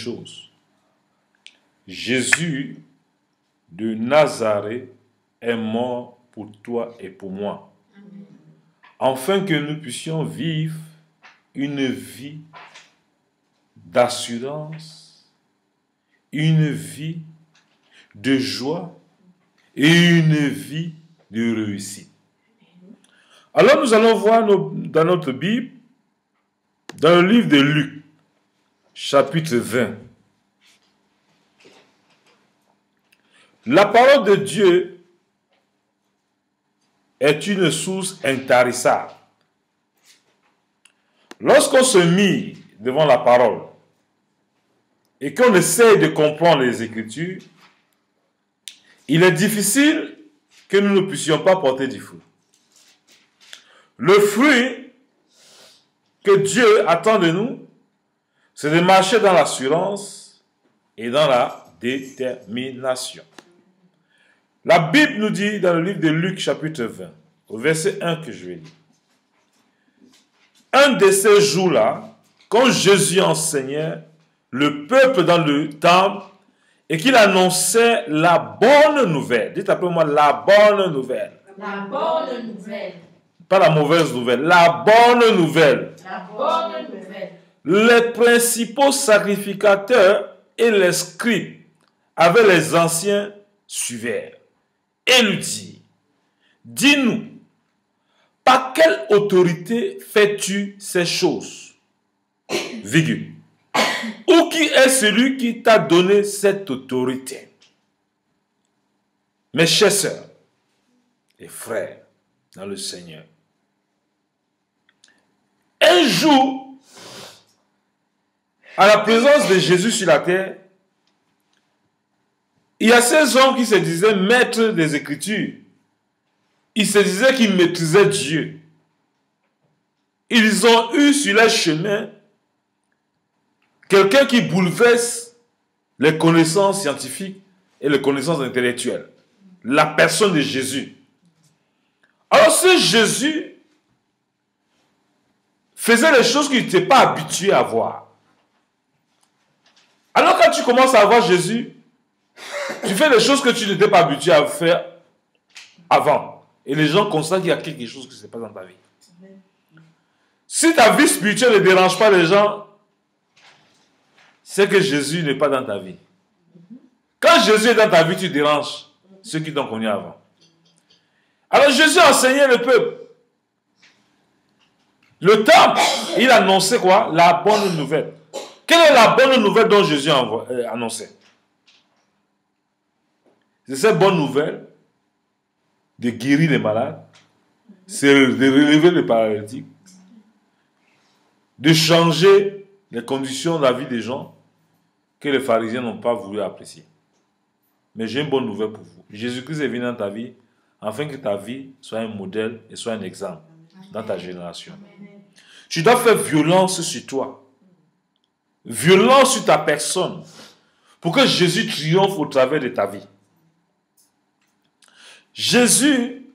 chose. Jésus de Nazareth est mort pour toi et pour moi, afin que nous puissions vivre une vie d'assurance, une vie de joie et une vie de réussite. Alors nous allons voir dans notre Bible, dans le livre de Luc, chapitre 20. La parole de Dieu est une source intarissable. Lorsqu'on se mit devant la parole et qu'on essaye de comprendre les Écritures, il est difficile que nous ne puissions pas porter du fruit. Le fruit que Dieu attend de nous, c'est de marcher dans l'assurance et dans la détermination. La Bible nous dit dans le livre de Luc chapitre 20, au verset 1 que je vais lire. Un de ces jours-là, quand Jésus enseignait le peuple dans le temple et qu'il annonçait la bonne nouvelle. Dites après moi, la bonne nouvelle. La bonne nouvelle. Pas la mauvaise nouvelle, la bonne nouvelle. La bonne nouvelle. Les principaux sacrificateurs et les scribes avec les anciens suivèrent et lui dirent, dis-nous, par quelle autorité fais-tu ces choses? Virgule. Ou qui est celui qui t'a donné cette autorité? Mes chers sœurs et frères dans le Seigneur, un jour, à la présence de Jésus sur la terre, il y a ces hommes qui se disaient maîtres des Écritures. Ils se disaient qu'ils maîtrisaient Dieu. Ils ont eu sur leur chemin quelqu'un qui bouleverse les connaissances scientifiques et les connaissances intellectuelles. La personne de Jésus. Alors ce Jésus faisait des choses qu'il n'était pas habitué à voir. Alors quand tu commences à voir Jésus, tu fais des choses que tu n'étais pas habitué à faire avant. Et les gens constatent qu'il y a quelque chose qui se passe dans ta vie. Si ta vie spirituelle ne dérange pas les gens, c'est que Jésus n'est pas dans ta vie. Quand Jésus est dans ta vie, tu déranges ceux qui t'ont connu avant. Alors Jésus enseignait le peuple. Le temple, il annonçait quoi? La bonne nouvelle. Quelle est la bonne nouvelle dont Jésus annonçait? C'est cette bonne nouvelle de guérir les malades, c'est de relever les paralytiques, de changer les conditions de la vie des gens que les pharisiens n'ont pas voulu apprécier. Mais j'ai une bonne nouvelle pour vous. Jésus-Christ est venu dans ta vie afin que ta vie soit un modèle et soit un exemple dans ta génération. Tu dois faire violence sur toi, violence sur ta personne, pour que Jésus triomphe au travers de ta vie. Jésus,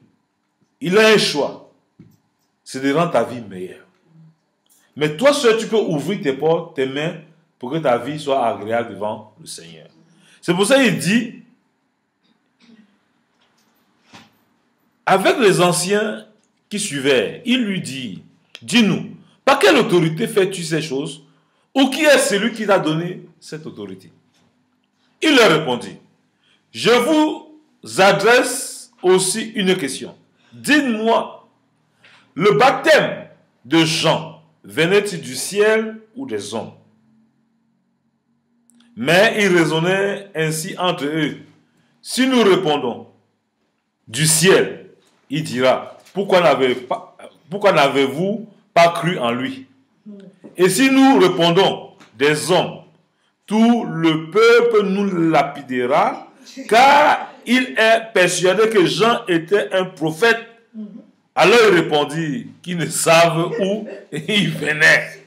il a un choix, c'est de rendre ta vie meilleure. Mais toi seul, tu peux ouvrir tes portes, tes mains, pour que ta vie soit agréable devant le Seigneur. C'est pour ça qu'il dit, avec les anciens qui suivaient, il lui dit, dis-nous, par quelle autorité fais-tu ces choses? Ou qui est celui qui t'a donné cette autorité? Il leur répondit, je vous adresse aussi une question. Dites-moi, le baptême de Jean venait-il du ciel ou des hommes? Mais ils raisonnaient ainsi entre eux. Si nous répondons du ciel, il dira, pourquoi n'avez-vous pas cru en lui? Et si nous répondons des hommes, tout le peuple nous lapidera, car il est persuadé que Jean était un prophète. Alors il répondit qu'ils ne savent où il venait.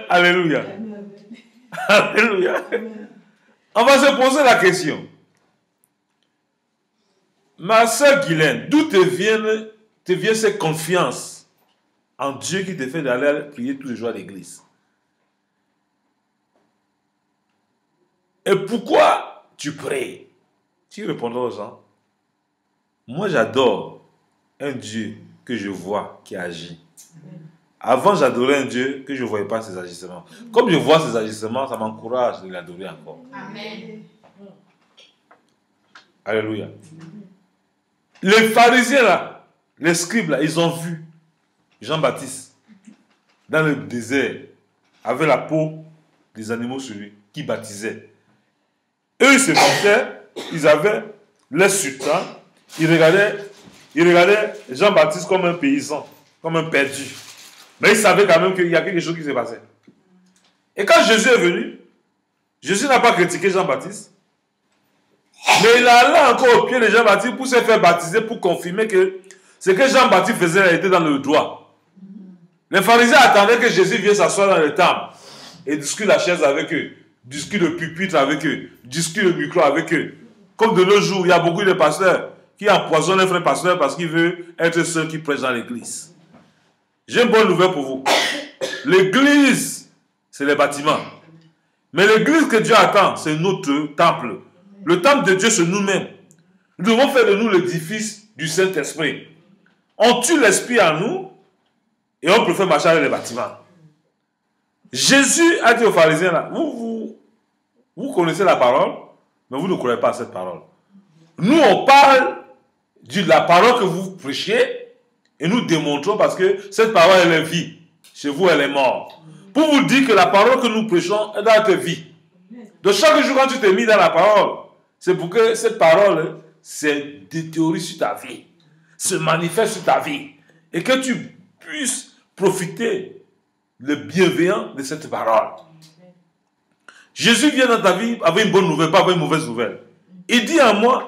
Alléluia. Alléluia. On va se poser la question. Ma soeur Guylaine, d'où te vient cette confiance en Dieu qui te fait d'aller prier tous les jours à l'église? Et pourquoi tu pries? Tu répondras aux gens, moi j'adore un Dieu que je vois qui agit. Avant, j'adorais un Dieu que je ne voyais pas ses agissements. Comme je vois ses agissements, ça m'encourage de l'adorer encore. Amen. Alléluia. Les pharisiens là, les scribes là, ils ont vu Jean-Baptiste dans le désert avec la peau des animaux sur lui, qui baptisait. Eux, ils se montaient, ils avaient les sultans, ils regardaient Jean-Baptiste comme un paysan, comme un perdu. Mais ils savaient quand même qu'il y a quelque chose qui se passait. Et quand Jésus est venu, Jésus n'a pas critiqué Jean-Baptiste, mais il allait encore au pied de Jean-Baptiste pour se faire baptiser, pour confirmer que ce que Jean-Baptiste faisait était dans le droit. Les pharisiens attendaient que Jésus vienne s'asseoir dans le temple et discute la chaise avec eux, discute le pupitre avec eux, discute le micro avec eux. Comme de nos jours, il y a beaucoup de pasteurs qui empoisonnent les frères pasteurs parce qu'ils veulent être ceux qui prêchent dans l'église. J'ai une bonne nouvelle pour vous. L'église, c'est les bâtiments. Mais l'église que Dieu attend, c'est notre temple. Le temple de Dieu, c'est nous-mêmes. Nous devons faire de nous l'édifice du Saint-Esprit. On tue l'esprit en nous et on préfère marcher avec les bâtiments. Jésus a dit aux pharisiens, là, vous connaissez la parole, mais vous ne croyez pas à cette parole. Nous, on parle de la parole que vous prêchez et nous démontrons parce que cette parole, elle est vie. Chez vous, elle est mort. Pour vous dire que la parole que nous prêchons est dans notre vie. De chaque jour, quand tu t'es mis dans la parole, c'est pour que cette parole se détériorise sur ta vie, se manifeste sur ta vie, et que tu puisses profiter le bienveillant de cette parole. Jésus vient dans ta vie avec une bonne nouvelle, pas avec une mauvaise nouvelle. Il dit à moi,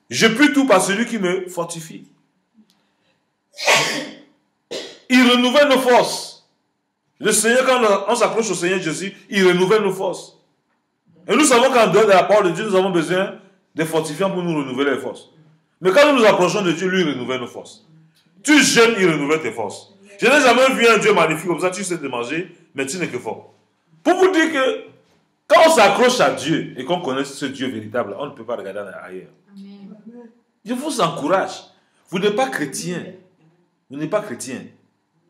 je puis tout par celui qui me fortifie. Il renouvelle nos forces. Le Seigneur, quand on s'approche au Seigneur Jésus, il renouvelle nos forces. Et nous savons qu'en dehors de la parole de Dieu, nous avons besoin de fortifiants pour nous renouveler les forces. Mais quand nous nous approchons de Dieu, lui, il renouvelle nos forces. Tu jeûnes, il renouvelle tes forces. Je n'ai jamais vu un Dieu magnifique comme ça, tu sais de manger, mais tu n'es que fort. Pour vous dire que quand on s'accroche à Dieu et qu'on connaît ce Dieu véritable, on ne peut pas regarder ailleurs. Amen. Je vous encourage. Vous n'êtes pas chrétien. Vous n'êtes pas chrétien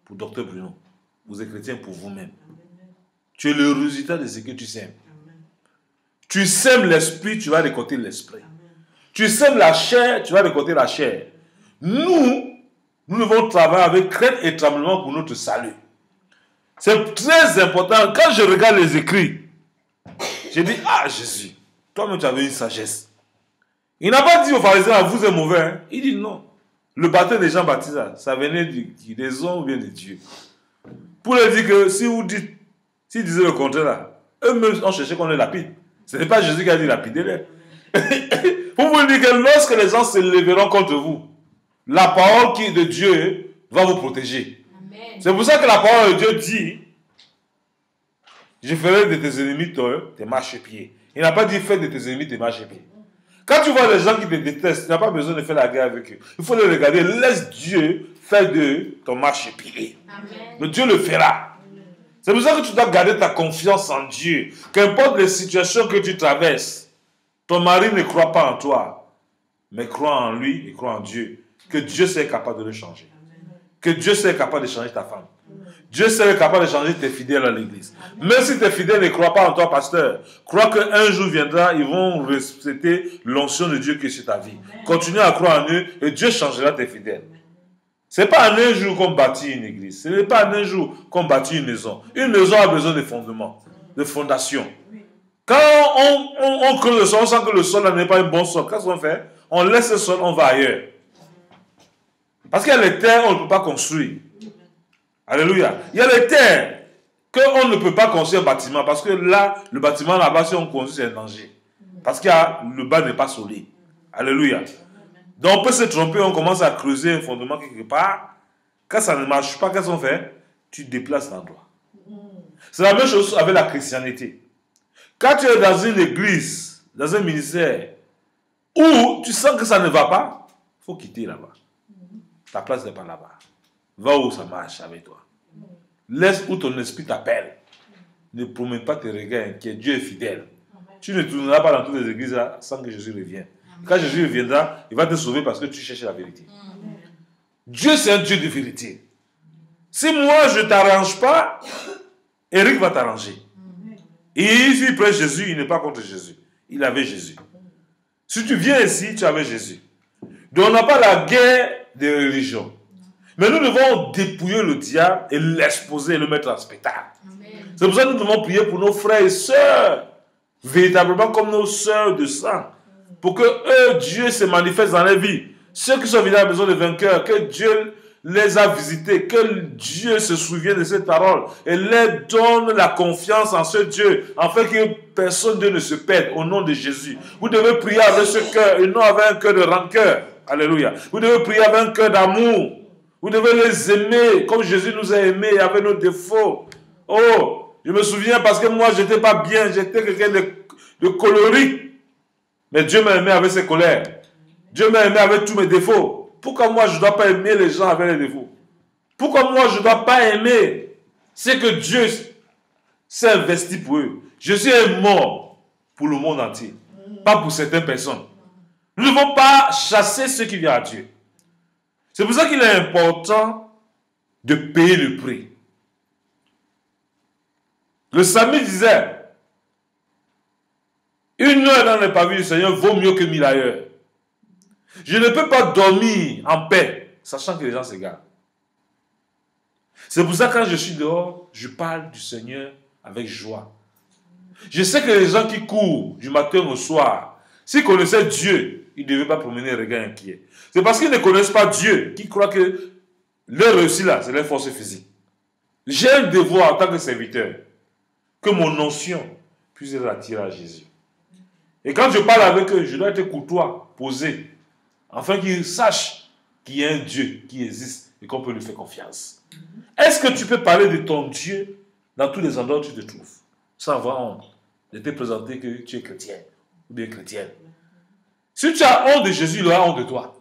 pour Dr Bruno. Vous êtes chrétien pour vous-même. Tu es le résultat de ce que tu sèmes. Tu sèmes l'esprit, tu vas récolter l'esprit. Tu sèmes la chair, tu vas récolter la chair. Nous devons travailler avec crainte et tremblement pour notre salut. C'est très important. Quand je regarde les écrits, je dis, ah Jésus, toi-même tu avais une sagesse. Il n'a pas dit aux pharisiens, vous êtes mauvais. Hein? Il dit non. Le baptême des Jean-Baptiste, ça venait des hommes ou bien de Dieu. Pour leur dire que si vous dites, s'ils disaient le contraire là, eux-mêmes ont cherché qu'on les lapide. Ce n'est pas Jésus qui a dit lapidez-les. Pour vous dire que lorsque les gens se lèveront contre vous, la parole qui est de Dieu va vous protéger. C'est pour ça que la parole de Dieu dit, je ferai de tes ennemis tes marchepieds. Il n'a pas dit fais de tes ennemis tes marchepieds. Quand tu vois les gens qui te détestent, tu n'as pas besoin de faire la guerre avec eux. Il faut les regarder. Laisse Dieu faire de ton marchepied. Mais Dieu le fera. C'est pour ça que tu dois garder ta confiance en Dieu. Qu'importe les situations que tu traverses, ton mari ne croit pas en toi, mais croit en lui et croit en Dieu. Que Dieu soit capable de le changer. Que Dieu soit capable de changer ta femme. Dieu serait capable de changer tes fidèles à l'église. Même si tes fidèles ne croient pas en toi, pasteur, crois qu'un jour viendra, ils vont respecter l'onction de Dieu qui est sur ta vie. Continue à croire en eux et Dieu changera tes fidèles. Ce n'est pas en un jour qu'on bâtit une église. Ce n'est pas en un jour qu'on bâtit une maison. Une maison a besoin de fondements, de fondations. Quand on creuse le sol, on sent que le sol n'est pas un bon sol. Qu'est-ce qu'on fait? On laisse le sol, on va ailleurs. Parce qu'il y a les terres, on ne peut pas construire. Alléluia. Il y a les terres qu'on ne peut pas construire un bâtiment. Parce que là, le bâtiment là-bas, si on construit, c'est un danger. Parce que le bas n'est pas solide. Alléluia. Donc on peut se tromper, on commence à creuser un fondement quelque part. Quand ça ne marche pas, qu'est-ce qu'on fait? Tu déplaces l'endroit. C'est la même chose avec la chrétienté. Quand tu es dans une église, dans un ministère, où tu sens que ça ne va pas, il faut quitter là-bas. Ta place n'est pas là-bas. va où ça marche avec toi. Laisse où ton esprit t'appelle. Ne promène pas tes regards inquiets. Dieu est fidèle. Tu ne tourneras pas dans toutes les églises là, sans que Jésus revienne. Quand Jésus reviendra, il va te sauver parce que tu cherches la vérité. Dieu, c'est un Dieu de vérité. Si moi, je ne t'arrange pas, Eric va t'arranger. Et ici, il prêche Jésus, il n'est pas contre Jésus. Il avait Jésus. Si tu viens ici, tu avais Jésus. Donc, on n'a pas la guerre des religions. Mais nous devons dépouiller le diable et l'exposer et le mettre en spectacle. C'est pour ça que nous devons prier pour nos frères et sœurs, véritablement comme nos sœurs de sang, pour que eux, Dieu se manifeste dans leur vie. Ceux qui sont venus à la maison des vainqueurs, que Dieu les a visités, que Dieu se souvienne de cette parole et leur donne la confiance en ce Dieu, afin que personne d'eux ne se perde au nom de Jésus. Vous devez prier avec ce cœur et non avec un cœur de rancœur. Alléluia. Vous devez prier avec un cœur d'amour. Vous devez les aimer comme Jésus nous a aimés avec nos défauts. Oh, je me souviens parce que moi, je n'étais pas bien, j'étais quelqu'un de colérique. Mais Dieu m'a aimé avec ses colères. Dieu m'a aimé avec tous mes défauts. Pourquoi moi, je ne dois pas aimer les gens avec les défauts? Pourquoi moi, je ne dois pas aimer ce que Dieu s'est investi pour eux? Jésus est mort pour le monde entier, pas pour certaines personnes. Nous ne devons pas chasser ceux qui viennent à Dieu. C'est pour ça qu'il est important de payer le prix. Le Psalmiste disait, une heure dans le pavillon du Seigneur vaut mieux que 1000 ailleurs. Je ne peux pas dormir en paix, sachant que les gens s'égarent. C'est pour ça que quand je suis dehors, je parle du Seigneur avec joie. Je sais que les gens qui courent du matin au soir, s'ils connaissaient Dieu, ils ne devaient pas promener un regard inquiet. C'est parce qu'ils ne connaissent pas Dieu qu'ils croient que leur réussite là, c'est leur force physique. J'ai un devoir en tant que serviteur, que mon onction puisse être attirée à Jésus. Et quand je parle avec eux, je dois être courtois, posé, afin qu'ils sachent qu'il y a un Dieu qui existe et qu'on peut lui faire confiance. Est-ce que tu peux parler de ton Dieu dans tous les endroits où tu te trouves, sans avoir honte de te présenter que tu es chrétien ou bien chrétienne? Si tu as honte de Jésus, il aura honte de toi.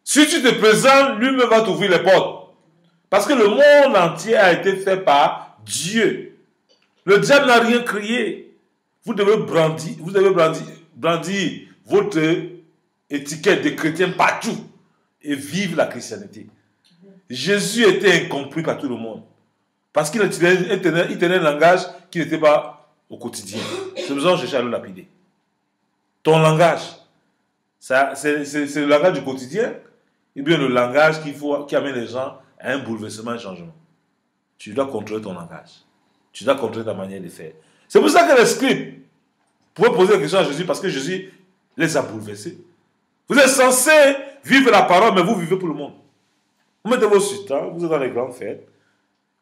Si tu te présentes, lui-même va t'ouvrir les portes. Parce que le monde entier a été fait par Dieu. Le diable n'a rien créé. Vous devez brandir votre étiquette de chrétien partout et vivre la chrétienté. Jésus était incompris par tout le monde. Parce qu'il tenait un langage qui n'était pas au quotidien. C'est besoin de chercher à le lapider. Ton langage, c'est le langage du quotidien, et bien le langage qui amène les gens à un bouleversement, un changement. Tu dois contrôler ton langage. Tu dois contrôler ta manière de faire. C'est pour ça que les scribes pouvaient poser la question à Jésus, parce que Jésus les a bouleversés. Vous êtes censé vivre la parole, mais vous vivez pour le monde. Vous mettez vos sultans, vous êtes dans les grandes fêtes,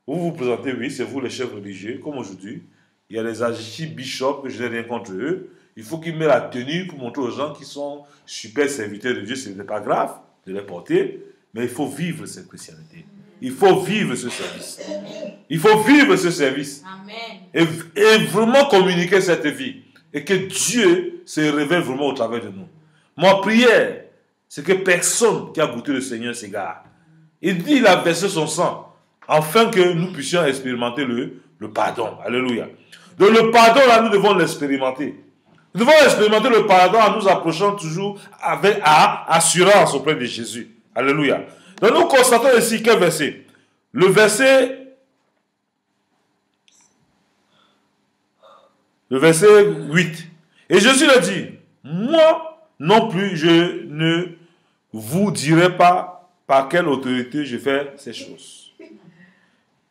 vous vous présentez, oui, c'est vous les chefs religieux, comme aujourd'hui. Il y a les archibishops, que je n'ai rien contre eux. Il faut qu'ils mettent la tenue pour montrer aux gens qui sont super serviteurs de Dieu. Ce n'est pas grave de les porter, mais il faut vivre cette chrétienté. Il faut vivre ce service. Il faut vivre ce service. Amen. Et vraiment communiquer cette vie. Et que Dieu se révèle vraiment au travers de nous. Ma prière, c'est que personne qui a goûté le Seigneur s'égare. Il dit, il a versé son sang, afin que nous puissions expérimenter le pardon. Alléluia. Donc le pardon, là, nous devons l'expérimenter. Nous devons expérimenter le pardon en nous approchant toujours avec assurance auprès de Jésus. Alléluia. Donc nous constatons ici quel verset? Le verset 8. Et Jésus le dit, moi non plus, je ne vous dirai pas par quelle autorité je fais ces choses.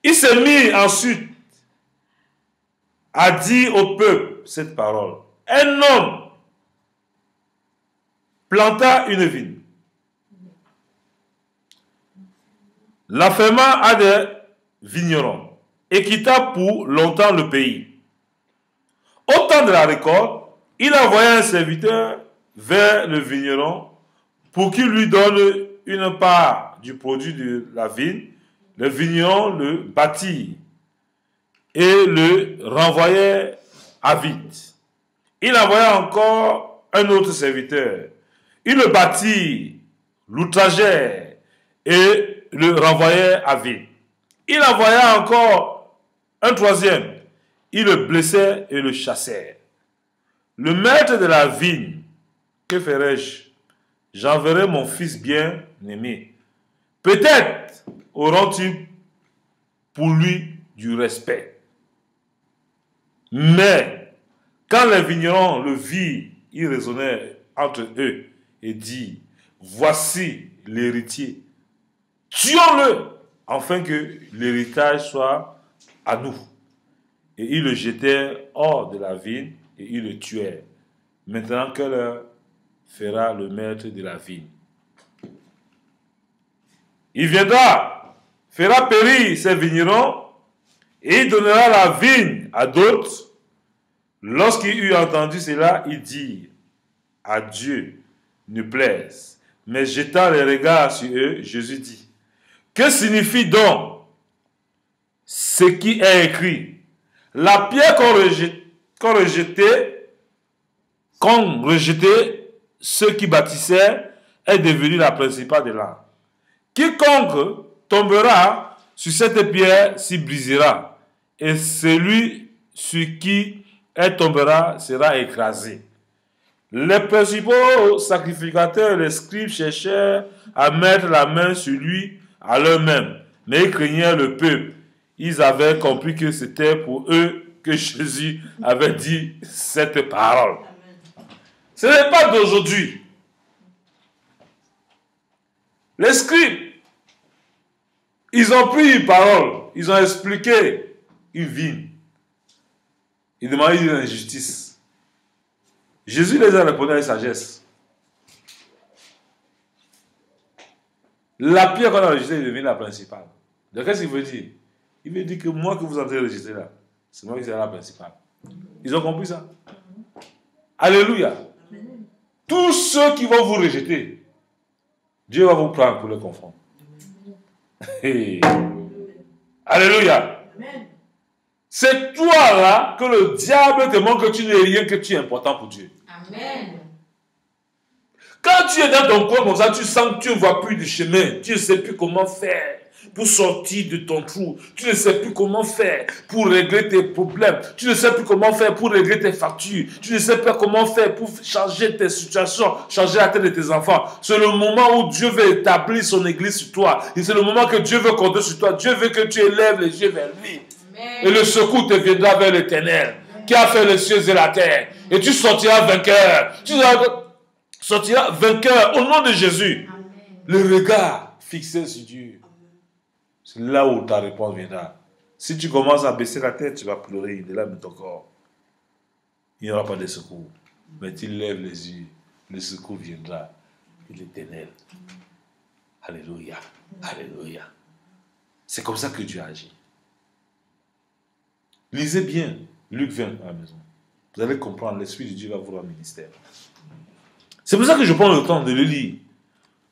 Il s'est mis ensuite à dire au peuple cette parole. Un homme planta une vigne. L'afferma à des vignerons et quitta pour longtemps le pays. Au temps de la récolte, il envoya un serviteur vers le vigneron pour qu'il lui donne une part du produit de la vigne. Le vigneron le battit et le renvoyait à vide. Il envoya encore un autre serviteur. Il le battit l'outrageaient et le renvoyaient à vie. Il envoya encore un troisième. Il le blessait et le chassait. Le maître de la vigne, que ferai-je? J'enverrai mon fils bien-aimé. Peut-être auront-ils pour lui du respect. Mais quand les vignerons le virent, ils raisonnaient entre eux et dirent, voici l'héritier. Tuons-le, afin que l'héritage soit à nous. Et ils le jetèrent hors de la vigne et ils le tuèrent. Maintenant, que leur fera le maître de la vigne? Il viendra, fera périr ses vignerons et il donnera la vigne à d'autres. Lorsqu'il eut entendu cela, il dit, à Dieu ne plaise. Mais jetant les regards sur eux, Jésus dit, que signifie donc ce qui est écrit? La pierre qu'ont rejeté ceux qui bâtissaient est devenue la principale de l'âme. Quiconque tombera sur cette pierre s'y brisera, et celui sur qui elle tombera sera écrasé. Les principaux sacrificateurs et les scribes cherchèrent à mettre la main sur lui à l'eux-mêmes, mais ils craignaient le peuple. Ils avaient compris que c'était pour eux que Jésus avait dit cette parole. Ce n'est pas d'aujourd'hui. Les scribes, ils ont pris une parole, ils ont expliqué une vigne. Ils demandaient une injustice. Jésus les a répondu avec sagesse. La pierre qu'on a rejetée est devenue la principale. Donc qu'est-ce qu'il veut dire? Il veut dire que moi que vous avez rejeté là, c'est moi qui serai la principale. Ils ont compris ça? Alléluia. Tous ceux qui vont vous rejeter, Dieu va vous prendre pour les confondre. Hey. Alléluia. C'est toi là que le diable te montre que tu n'es rien, que tu es important pour Dieu. Amen. Quand tu es dans ton coin comme ça, tu sens que tu ne vois plus du chemin. Tu ne sais plus comment faire pour sortir de ton trou. Tu ne sais plus comment faire pour régler tes problèmes. Tu ne sais plus comment faire pour régler tes factures. Tu ne sais pas comment faire pour changer tes situations, changer la tête de tes enfants. C'est le moment où Dieu veut établir son église sur toi. Et c'est le moment que Dieu veut compter sur toi. Dieu veut que tu élèves les yeux vers lui. Amen. Et le secours te viendra vers l'Éternel, qui a fait les cieux et la terre. Et tu sortiras vainqueur. Tu sortiras vainqueur au nom de Jésus. Amen. Le regard fixé sur Dieu. C'est là où ta réponse viendra. Si tu commences à baisser la tête, tu vas pleurer de là de ton corps. Il n'y aura pas de secours. Mais tu lèves les yeux, le secours viendra de l'Éternel. Alléluia. Alléluia. C'est comme ça que Dieu agit. Lisez bien Luc 20 à la maison. Vous allez comprendre, l'Esprit de Dieu va vous rendre ministère. C'est pour ça que je prends le temps de le lire.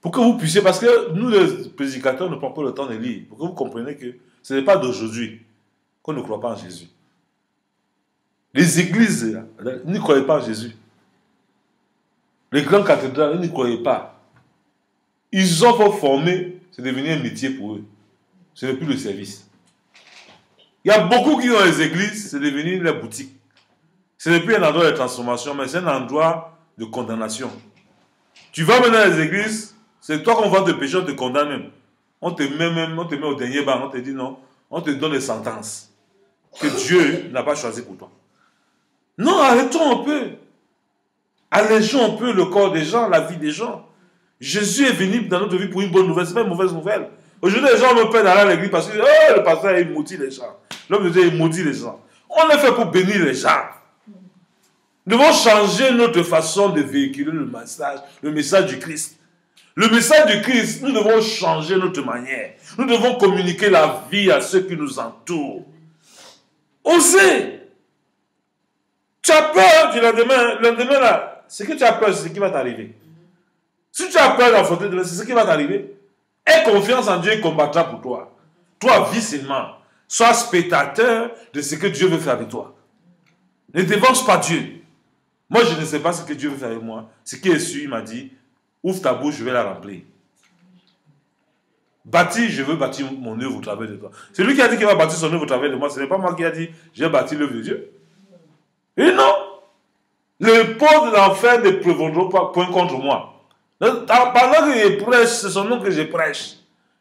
Pour que vous puissiez, parce que nous les prédicateurs ne prenons pas le temps de lire. Pour que vous compreniez que ce n'est pas d'aujourd'hui qu'on ne croit pas en Jésus. Les églises ne croyaient pas en Jésus. Les grandes cathédrales ne croyaient pas. Ils ont pas formé, c'est devenu un métier pour eux. Ce n'est plus le service. Il y a beaucoup qui ont les églises, c'est devenu les boutiques. Ce n'est plus un endroit de transformation, mais c'est un endroit de condamnation. Tu vas maintenant dans les églises, c'est toi qu'on va te pécher, on te condamne même. On te met au dernier banc, on te dit non, on te donne des sentences que Dieu n'a pas choisi pour toi. Non, arrêtons un peu. Allégeons un peu le corps des gens, la vie des gens. Jésus est venu dans notre vie pour une bonne nouvelle, c'est pas une mauvaise nouvelle. Aujourd'hui, les gens me peinent d'aller à l'église parce que oh, le pasteur il maudit les gens. L'homme de Dieu il maudit les gens. On est fait pour bénir les gens. Nous devons changer notre façon de véhiculer le message du Christ. Le message du Christ, nous devons changer notre manière. Nous devons communiquer la vie à ceux qui nous entourent. Osez. Tu as peur du lendemain. Le lendemain, là, ce que tu as peur, c'est ce qui va t'arriver. Si tu as peur d'affronter demain, c'est ce qui va t'arriver. Aie confiance en Dieu et combattra pour toi. Toi, vis seulement. Sois spectateur de ce que Dieu veut faire avec toi. Ne dévance pas Dieu. Moi, je ne sais pas ce que Dieu veut faire avec moi. Ce qui est sûr, il m'a dit, ouvre ta bouche, je vais la remplir. Bâtir, je veux bâtir mon œuvre au travers de toi. C'est lui qui a dit qu'il va bâtir son œuvre au travers de moi. Ce n'est pas moi qui a dit, j'ai bâti l'œuvre de Dieu. Et non. Les portes de l'enfer ne prévaudront pas point contre moi. Pendant que je prêche, c'est son nom que je prêche.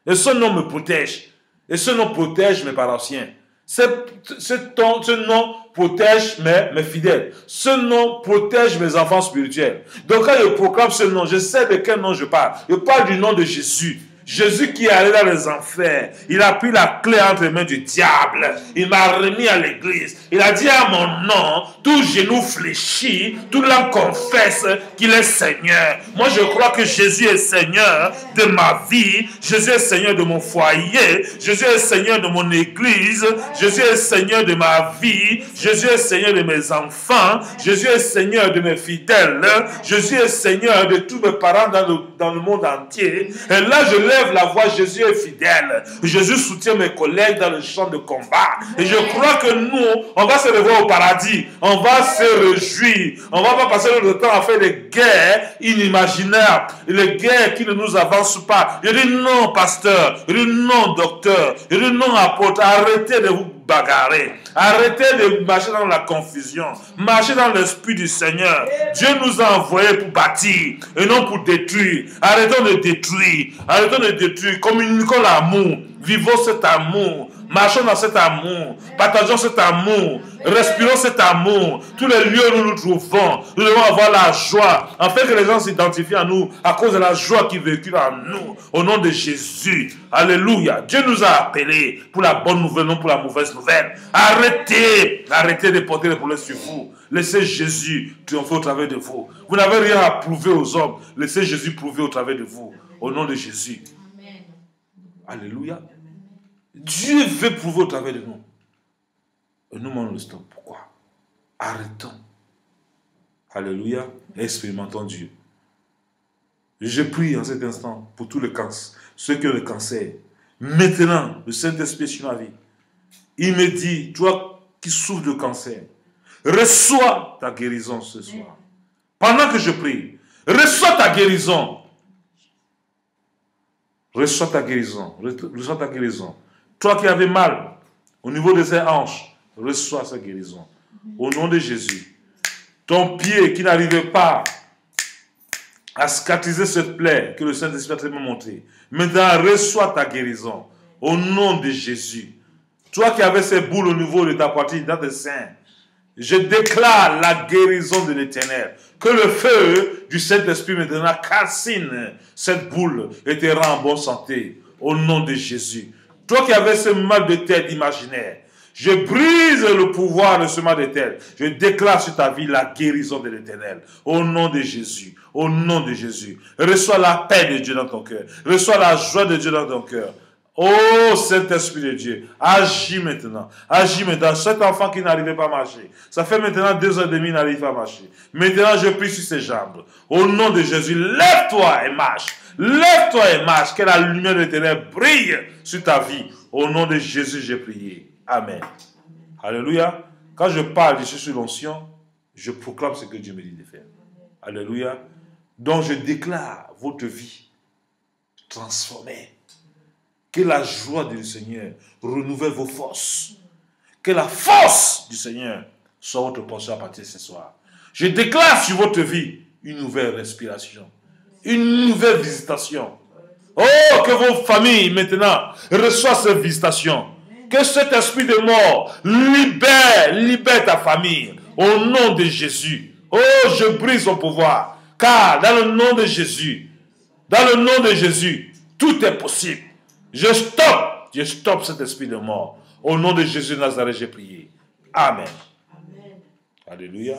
Et son nom me protège. Et ce nom protège mes paroissiens. Ce nom protège mes fidèles. Ce nom protège mes enfants spirituels. Donc quand je proclame ce nom, je sais de quel nom je parle. Je parle du nom de Jésus. Jésus qui est allé dans les enfers, il a pris la clé entre les mains du diable, il m'a remis à l'église, il a dit à mon nom, tout genou fléchit, tout l'âme confesse qu'il est Seigneur. Moi je crois que Jésus est Seigneur de ma vie, Jésus est Seigneur de mon foyer, Jésus est Seigneur de mon église, Jésus est Seigneur de ma vie, Jésus est Seigneur de mes enfants, Jésus est Seigneur de mes fidèles, Jésus est Seigneur de tous mes parents dans le monde entier. Et là je lève la voix, Jésus est fidèle. Jésus soutient mes collègues dans le champ de combat. Et je crois que nous, on va se revoir au paradis. On va se réjouir. On va pas passer notre temps à faire des guerres inimaginables. Les guerres qui ne nous avancent pas. Je dis non, pasteur. Je dis non, docteur. Je dis non, apôtre. Arrêtez de vous bagarrer. Arrêtez de marcher dans la confusion. Marchez dans l'esprit du Seigneur. Dieu nous a envoyés pour bâtir et non pour détruire. Arrêtons de détruire. Arrêtons de détruire. Communiquons l'amour. Vivons cet amour. Marchons dans cet amour. Partageons cet amour. Respirons cet amour. Tous les lieux où nous nous trouvons, nous devons avoir la joie, afin que les gens s'identifient à nous à cause de la joie qui véhicule en nous. Au nom de Jésus. Alléluia. Dieu nous a appelés pour la bonne nouvelle, non pour la mauvaise nouvelle. Arrêtez de porter les problèmes sur vous. Laissez Jésus triompher au travers de vous. Vous n'avez rien à prouver aux hommes. Laissez Jésus prouver au travers de vous. Au nom de Jésus. Amen. Alléluia. Dieu veut prouver au travers de nous. Et nous m'en restons. Pourquoi? Arrêtons. Alléluia. Expérimentons Dieu. Je prie en cet instant pour tous les cancers, ceux qui ont le cancer. Maintenant, le Saint-Esprit sur ma vie. Il me dit, toi qui souffres de cancer, reçois ta guérison ce soir. Pendant que je prie, reçois ta guérison. Reçois ta guérison. Reçois ta guérison. Toi qui avais mal au niveau de ses hanches, reçois sa guérison. Au nom de Jésus. Ton pied qui n'arrivait pas à cicatriser cette plaie que le Saint-Esprit m'a montré. Maintenant, reçois ta guérison. Au nom de Jésus. Toi qui avais ces boules au niveau de ta poitrine, dans tes seins, je déclare la guérison de l'Éternel. Que le feu du Saint-Esprit maintenant calcine cette boule et te rend en bonne santé. Au nom de Jésus. Toi qui avais ce mal de tête imaginaire, je brise le pouvoir de ce mal de tête. Je déclare sur ta vie la guérison de l'Éternel. Au nom de Jésus. Au nom de Jésus. Reçois la paix de Dieu dans ton cœur. Reçois la joie de Dieu dans ton cœur. Oh Saint-Esprit de Dieu, agis maintenant. Agis maintenant. Cet enfant qui n'arrivait pas à marcher. Ça fait maintenant 2h30 qu'il n'arrive pas à marcher. Maintenant je prie sur ses jambes. Au nom de Jésus, lève-toi et marche. Lève-toi et marche. Que la lumière de l'Éternel brille sur ta vie. Au nom de Jésus, j'ai prié. Amen. Alléluia. Quand je parle, je suis sur l'onction, je proclame ce que Dieu me dit de faire. Alléluia. Donc je déclare votre vie transformée. Que la joie du Seigneur renouvelle vos forces. Que la force du Seigneur soit votre portion à partir de ce soir. Je déclare sur votre vie une nouvelle respiration. Une nouvelle visitation. Oh, que vos familles maintenant reçoivent cette visitation. Que cet esprit de mort libère ta famille. Au nom de Jésus. Oh, je brise son pouvoir. Car dans le nom de Jésus, tout est possible. Je stoppe cet esprit de mort. Au nom de Jésus de Nazareth, j'ai prié. Amen. Alléluia.